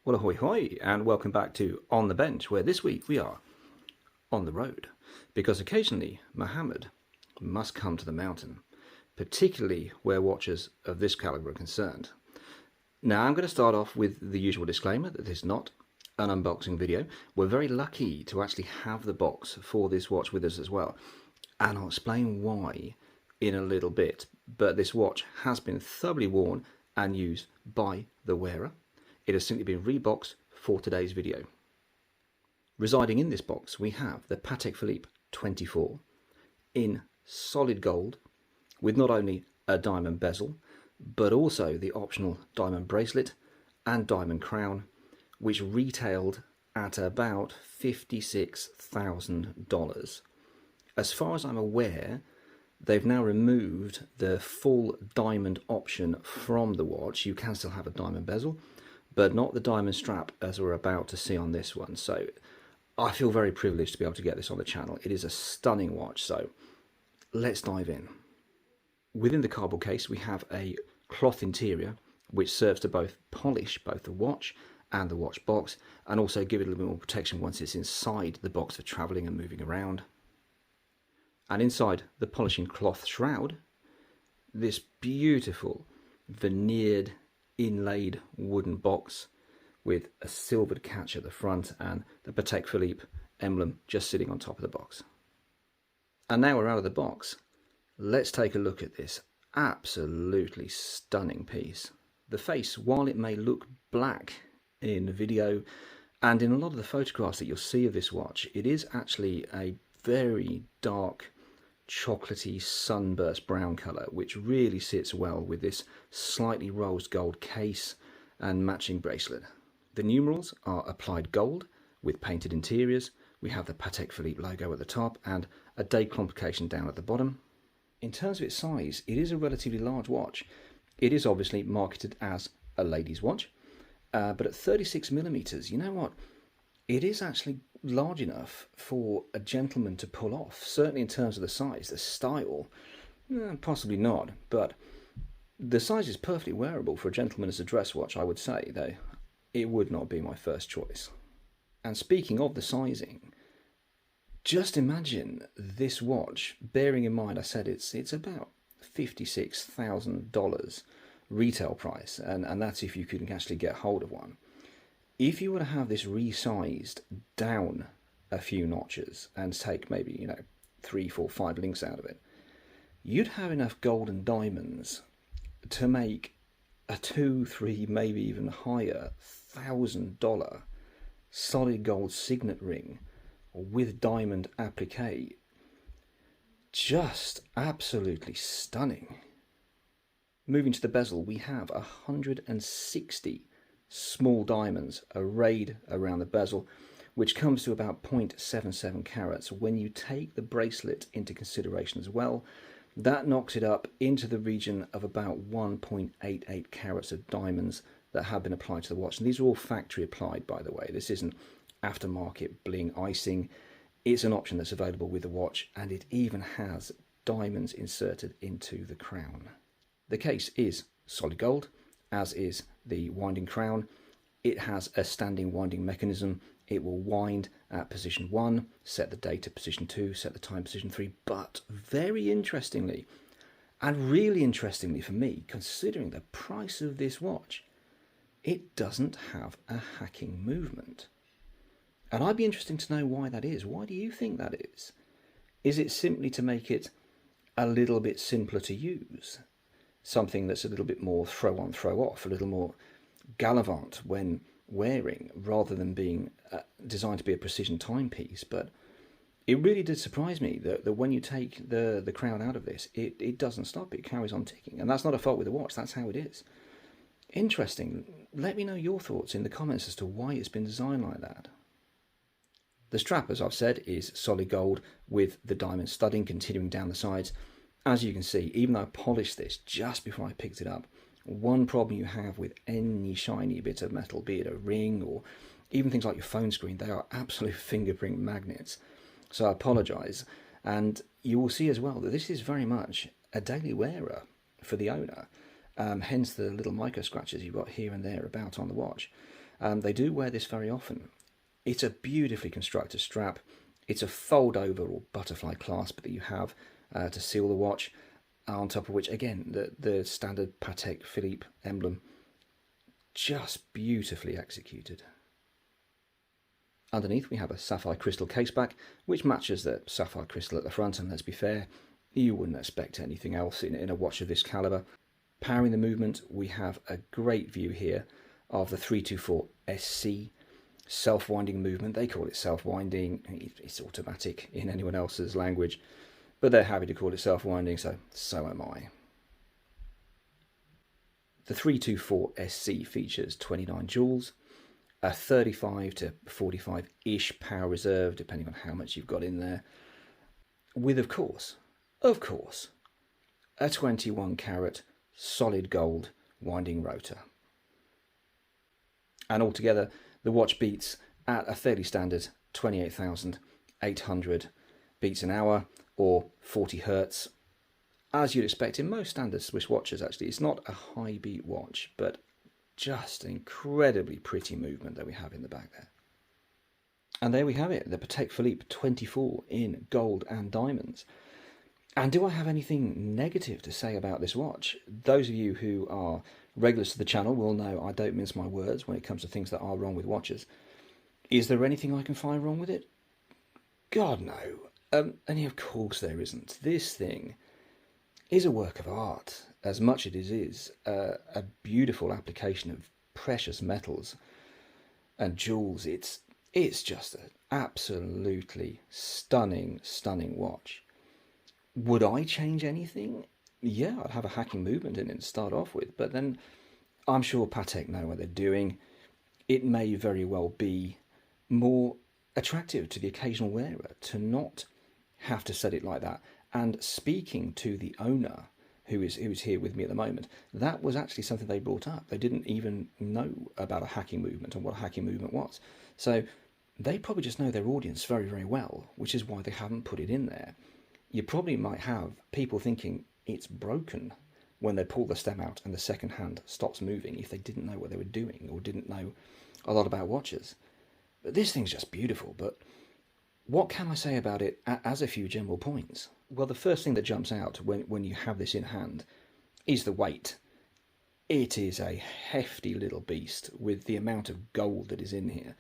Well, ahoy hoy, and welcome back to On the Bench, where this week we are on the road, because occasionally Muhammad must come to the mountain, particularly where watches of this caliber are concerned. Now, I'm going to start off with the usual disclaimer that this is not an unboxing video. We're very lucky to actually have the box for this watch with us as well, and I'll explain why in a little bit, but this watch has been thoroughly worn and used by the wearer. It has simply been reboxed for today's video. Residing in this box, we have the Patek Philippe 24 in solid gold, with not only a diamond bezel, but also the optional diamond bracelet and diamond crown, which retailed at about $56,000. As far as I'm aware, they've now removed the full diamond option from the watch. You can still have a diamond bezel, but not the diamond strap as we're about to see on this one. So I feel very privileged to be able to get this on the channel. It is a stunning watch, so let's dive in. Within the cardboard case, we have a cloth interior, which serves to both polish both the watch and the watch box, and also give it a little bit more protection once it's inside the box for traveling and moving around. And inside the polishing cloth shroud, this beautiful veneered inlaid wooden box with a silvered catch at the front and the Patek Philippe emblem just sitting on top of the box. And now we're out of the box. Let's take a look at this absolutely stunning piece. The face, while it may look black in the video and in a lot of the photographs that you'll see of this watch, it is actually a very dark chocolatey sunburst brown colour, which really sits well with this slightly rose gold case and matching bracelet. The numerals are applied gold with painted interiors. We have the Patek Philippe logo at the top and a date complication down at the bottom. In terms of its size, it is a relatively large watch. It is obviously marketed as a ladies' watch, but at 36mm, you know what? It is actually large enough for a gentleman to pull off, certainly in terms of the size. The style, possibly not, but the size is perfectly wearable for a gentleman as a dress watch, I would say, though it would not be my first choice. And speaking of the sizing, just imagine this watch, bearing in mind I said it's about $56,000 retail price, and that's if you can actually get hold of one. If you were to have this resized down a few notches and take maybe, 3, 4, 5 links out of it, you'd have enough gold and diamonds to make a 2, 3, maybe even higher $1,000 solid gold signet ring with diamond applique. Just absolutely stunning. Moving to the bezel, we have 160 small diamonds arrayed around the bezel, which comes to about 0.77 carats. When you take the bracelet into consideration as well, that knocks it up into the region of about 1.88 carats of diamonds that have been applied to the watch. And these are all factory applied, by the way. This isn't aftermarket bling icing. It's an option that's available with the watch, and it even has diamonds inserted into the crown. The case is solid gold, as is the winding crown. It has a standing winding mechanism. It will wind at position 1, set the date at position 2, set the time position 3, but very interestingly, and really interestingly for me, considering the price of this watch, it doesn't have a hacking movement. And I'd be interested to know why that is. Why do you think that is? Is it simply to make it a little bit simpler to use? Something that's a little bit more throw on, throw off, a little more gallivant when wearing, rather than being designed to be a precision timepiece. But it really did surprise me that when you take the crown out of this, it doesn't stop, it carries on ticking. And that's not a fault with the watch, that's how it is. Interesting. Let me know your thoughts in the comments as to why it's been designed like that. The strap, as I've said, is solid gold with the diamond studding continuing down the sides. As you can see, even though I polished this just before I picked it up, one problem you have with any shiny bit of metal, be it a ring or even things like your phone screen, they are absolute fingerprint magnets. So I apologise. And you will see as well that this is very much a daily wearer for the owner. Hence the little micro scratches you've got here and there about on the watch. They do wear this very often. It's a beautifully constructed strap. It's a fold-over or butterfly clasp that you have to seal the watch, on top of which, again, the standard Patek Philippe emblem, just beautifully executed. Underneath we have a sapphire crystal caseback, which matches the sapphire crystal at the front, and let's be fair, you wouldn't expect anything else in a watch of this calibre. Powering the movement, we have a great view here of the 324 SC self-winding movement. They call it self-winding. It's automatic in anyone else's language, but they're happy to call it self-winding, so am I. The 324 SC features 29 joules, a 35 to 45-ish power reserve, depending on how much you've got in there, with, of course, a 21 carat solid gold winding rotor. And altogether, the watch beats at a fairly standard 28,800 beats an hour, or 40 hertz, as you'd expect in most standard Swiss watches. Actually, it's not a high beat watch, but just an incredibly pretty movement that we have in the back there. And there we have it, the Patek Philippe 24 in gold and diamonds. And do I have anything negative to say about this watch? Those of you who are regulars to the channel will know I don't mince my words when it comes to things that are wrong with watches. Is there anything I can find wrong with it? God, no. And of course there isn't. This thing is a work of art, as much as it is a beautiful application of precious metals and jewels. It's just an absolutely stunning watch. Would I change anything? Yeah, I'd have a hacking movement in it to start off with, but then I'm sure Patek know what they're doing. It may very well be more attractive to the occasional wearer to not have to set it like that. And speaking to the owner, who is here with me at the moment, that was actually something they brought up. They didn't even know about a hacking movement and what a hacking movement was. So they probably just know their audience very, very well, which is why they haven't put it in there. You probably might have people thinking it's broken when they pull the stem out and the second hand stops moving if they didn't know what they were doing or didn't know a lot about watches. But this thing's just beautiful. But what can I say about it as a few general points? Well, the first thing that jumps out when you have this in hand is the weight. It is a hefty little beast with the amount of gold that is in here.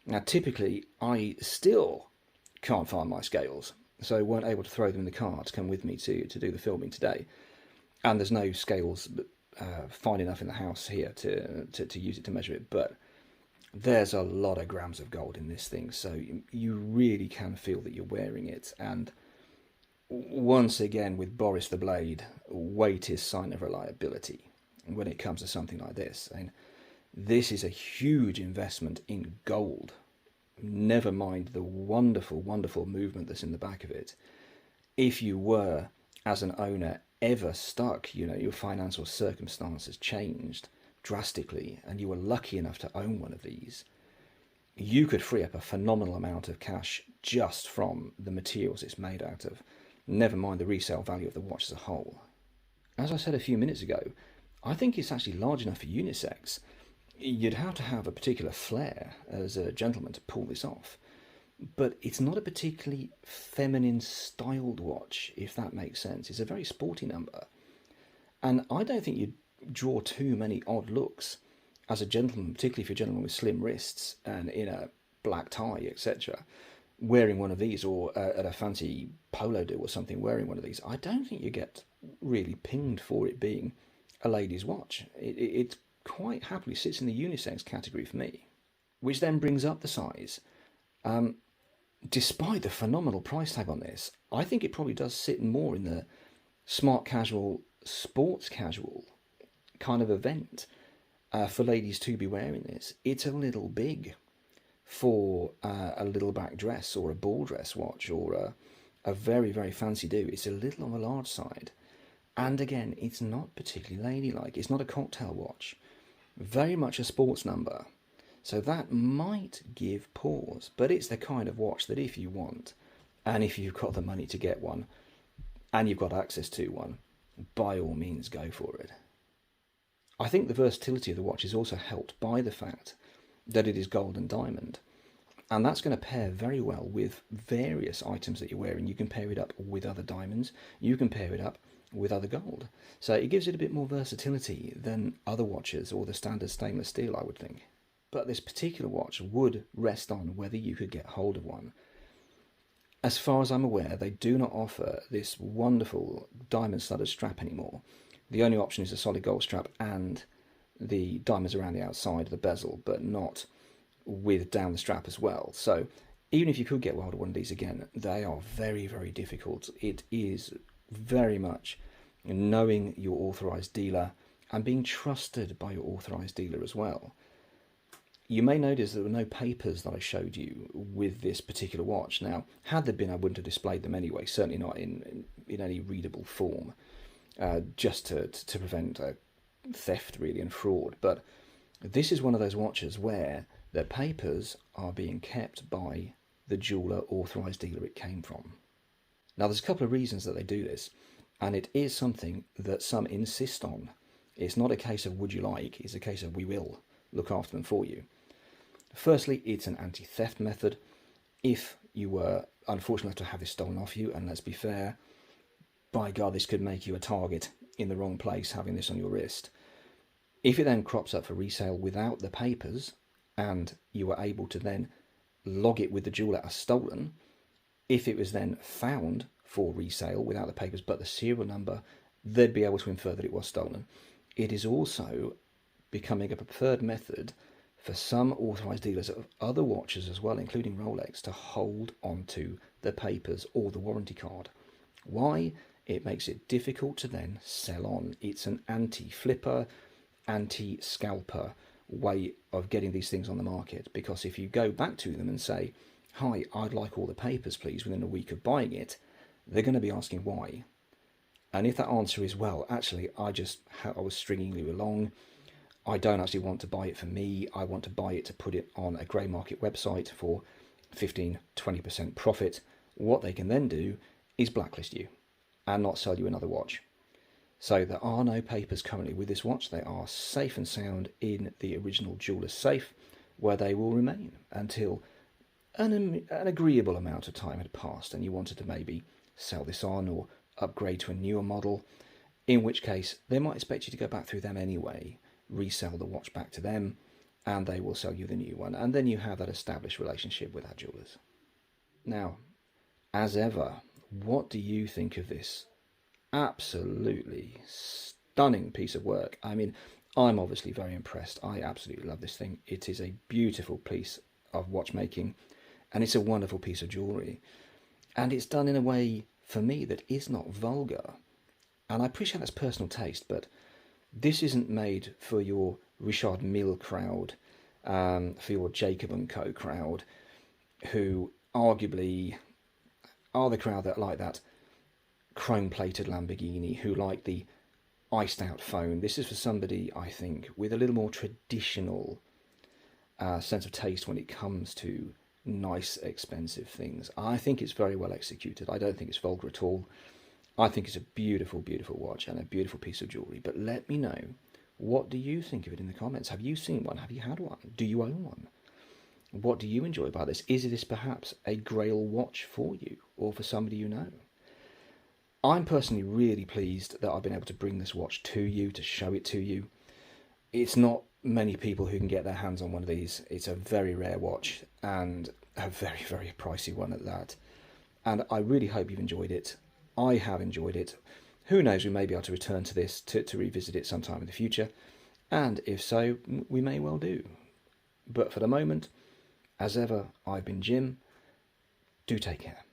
Now, typically, I still can't find my scales, so weren't able to throw them in the car to come with me to do the filming today. And there's no scales fine enough in the house here to use it to measure it, but there's a lot of grams of gold in this thing, so you really can feel that you're wearing it. And once again, with Boris the Blade, weight is sign of reliability when it comes to something like this. And this is a huge investment in gold. Never mind the wonderful, wonderful movement that's in the back of it. If you were, as an owner, ever stuck, your financial circumstances changed drastically, and you were lucky enough to own one of these, you could free up a phenomenal amount of cash just from the materials it's made out of, never mind the resale value of the watch as a whole. As I said a few minutes ago, I think it's actually large enough for unisex. You'd have to have a particular flair as a gentleman to pull this off, but it's not a particularly feminine styled watch, if that makes sense. It's a very sporty number, and I don't think you'd draw too many odd looks as a gentleman, particularly if you're a gentleman with slim wrists and in a black tie, etc., wearing one of these, or at a fancy polo do or something, wearing one of these. I don't think you get really pinged for it being a lady's watch. It quite happily sits in the unisex category for me, which then brings up the size. Despite the phenomenal price tag on this, I think it probably does sit more in the smart casual, sports casual kind of event for ladies to be wearing this. It's a little big for a little back dress or a ball dress watch or a very, very fancy do. It's a little on the large side. And again, it's not particularly ladylike. It's not a cocktail watch. Very much a sports number. So that might give pause. But it's the kind of watch that if you want, and if you've got the money to get one, and you've got access to one, by all means go for it. I think the versatility of the watch is also helped by the fact that it is gold and diamond. And that's going to pair very well with various items that you're wearing. You can pair it up with other diamonds. You can pair it up with other gold. So it gives it a bit more versatility than other watches or the standard stainless steel, I would think. But this particular watch would rest on whether you could get hold of one. As far as I'm aware, they do not offer this wonderful diamond-studded strap anymore. The only option is a solid gold strap and the diamonds around the outside of the bezel, but not with down the strap as well. So even if you could get hold of one of these again, they are very, very difficult. It is very much knowing your authorised dealer and being trusted by your authorised dealer as well. You may notice there were no papers that I showed you with this particular watch. Now, had there been, I wouldn't have displayed them anyway, certainly not in any readable form, just to prevent theft, really, and fraud. But this is one of those watches where the papers are being kept by the jeweller authorised dealer it came from. Now, there's a couple of reasons that they do this, and it is something that some insist on. It's not a case of would you like, it's a case of we will look after them for you. Firstly, it's an anti-theft method. If you were unfortunate to have this stolen off you, and let's be fair, by God, this could make you a target in the wrong place having this on your wrist. If it then crops up for resale without the papers, and you were able to then log it with the jeweller as stolen, if it was then found for resale without the papers but the serial number, they'd be able to infer that it was stolen. It is also becoming a preferred method for some authorised dealers of other watches as well, including Rolex, to hold onto the papers or the warranty card. Why? It makes it difficult to then sell on. It's an anti-flipper, anti-scalper way of getting these things on the market, because if you go back to them and say, hi, I'd like all the papers please, within a week of buying it, they're going to be asking why. And if that answer is, well, actually, I was stringing you along, I don't actually want to buy it for me, I want to buy it to put it on a grey market website for 15-20% profit, what they can then do is blacklist you and not sell you another watch. So there are no papers currently with this watch. They are safe and sound in the original jeweller's safe, where they will remain until an agreeable amount of time had passed and you wanted to maybe sell this on or upgrade to a newer model, in which case they might expect you to go back through them anyway, resell the watch back to them, and they will sell you the new one, and then you have that established relationship with our jewellers. Now, as ever, what do you think of this absolutely stunning piece of work? I mean, I'm obviously very impressed. I absolutely love this thing. It is a beautiful piece of watchmaking, and it's a wonderful piece of jewellery, and it's done in a way, for me, that is not vulgar. And I appreciate that's personal taste, but this isn't made for your Richard Mille crowd, for your Jacob & Co crowd, who arguably are the crowd that like that chrome-plated Lamborghini, who like the iced-out phone. This is for somebody, I think, with a little more traditional sense of taste when it comes to nice, expensive things. I think it's very well executed. I don't think it's vulgar at all. I think it's a beautiful, beautiful watch and a beautiful piece of jewellery. But let me know, what do you think of it in the comments? Have you seen one? Have you had one? Do you own one? What do you enjoy about this? Is this perhaps a grail watch for you or for somebody you know? I'm personally really pleased that I've been able to bring this watch to you, to show it to you. It's not many people who can get their hands on one of these. It's a very rare watch and a very, very pricey one at that. And I really hope you've enjoyed it. I have enjoyed it. Who knows, we may be able to return to this to revisit it sometime in the future. And if so, we may well do. But for the moment, as ever, I've been Jim. Do take care.